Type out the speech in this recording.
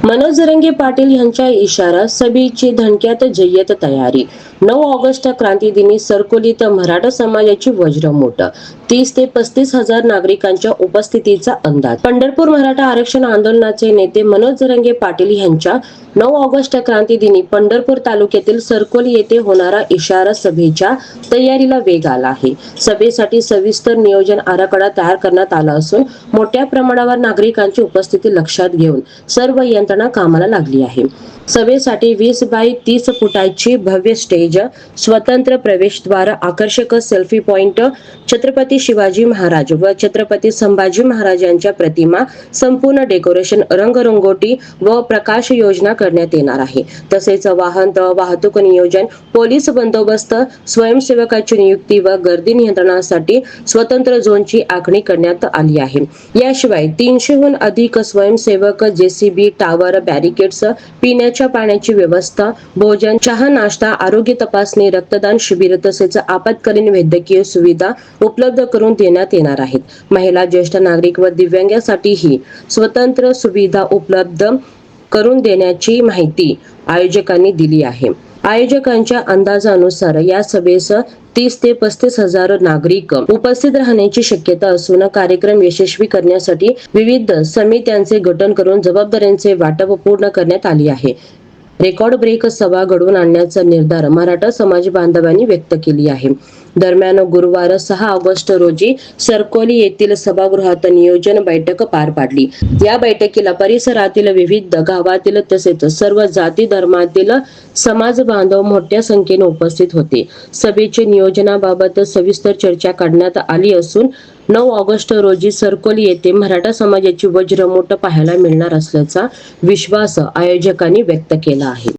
मनोज जरांगे पाटील यांच्या इशारा, सभेची धनक्यात जय्यत तयारी. 9 ऑगस्ट क्रांतीदिनी सरकोलीत मराठा समाजाची वज्रमूठ. 30 ते 35 हजार नागरिकांच्या उपस्थितीचा अंदाज. पंढरपूर मराठा आरक्षण आंदोलनाचे नेते मनोज जरांगे पाटील यांच्या 9 ऑगस्ट क्रांतीदिनी पंढरपूर तालुक्यातील सरकोली येथे होणारा इशारा सभेच्या तयारीला वेग आला आहे. सभेसाठी सविस्तर नियोजन आराखडा तयार करण्यात आला असून मोठ्या प्रमाणावर नागरिकांची उपस्थिती लक्षात घेऊन सर्व यंत्रणा कामाला लागली आहे. सभेसाठी 20 बाय 30 फुटाची भव्य स्टेज, स्वतंत्र प्रवेशद्वार, आकर्षक सेल्फी पॉइंट, छत्रपती शिवाजी महाराज व छत्रपती संभाजी महाराजांच्या प्रतिमा, संपूर्ण डेकोरेशन, रंगरंगोटी व प्रकाश योजना करण्यात येणार आहे. तसेच वाहन वाहतूक नियोजन, पोलीस बंदोबस्त, स्वयंसेवकाची नियुक्ती व गर्दी नियंत्रणासाठी स्वतंत्र झोनची आखणी करण्यात आली आहे. याशिवाय 300हून अधिक स्वयंसेवक, जेसीबी, टावर, बॅरिकेड्स, पिण्याच्या पाण्याची व्यवस्था, भोजन, चहा, नाश्ता, आरोग्य तपासणी, रक्तदान शिबिर तसेच आपत्कालीन वैद्यकीय सुविधा उपलब्ध करून देण्यात येणार आहेत. महिला, ज्येष्ठ नागरिक व दिव्यांगांसाठीही स्वतंत्र सुविधा उपलब्ध करून देण्याची माहिती आयोजकांनी दिली आहे. आयोजकांच्या अंदाजानुसार या सभेस 30 ते 35 हजार नागरिक उपस्थित राहण्याची शक्यता असून कार्यक्रम यशस्वी करण्यासाठी विविध समित्यांचे गठन करून जबाबदाऱ्यांचे वाटप पूर्ण करण्यात आले आहे. रेकॉर्ड ब्रेक सभा घडवून आणण्याचा निर्धार मराठा समाज बांधवांनी व्यक्त केली आहे. दरम्यान गुरुवार 6 ऑगस्ट रोजी सरकोली येथील सभागृहात नियोजन बैठक पार पाडली. या बैठकीला परिसरातील विविध गावातील तसेच सर्व जाती धर्मातील समाज बांधव मोठ्या संख्येने उपस्थित होते. सभेच्या नियोजनाबाबत सविस्तर चर्चा करण्यात आली असून 9 ऑगस्ट रोजी सरकोली येथे मराठा समाजाची वज्रमूठ पाहायला मिळणार असल्याचा विश्वास आयोजकांनी व्यक्त केला आहे.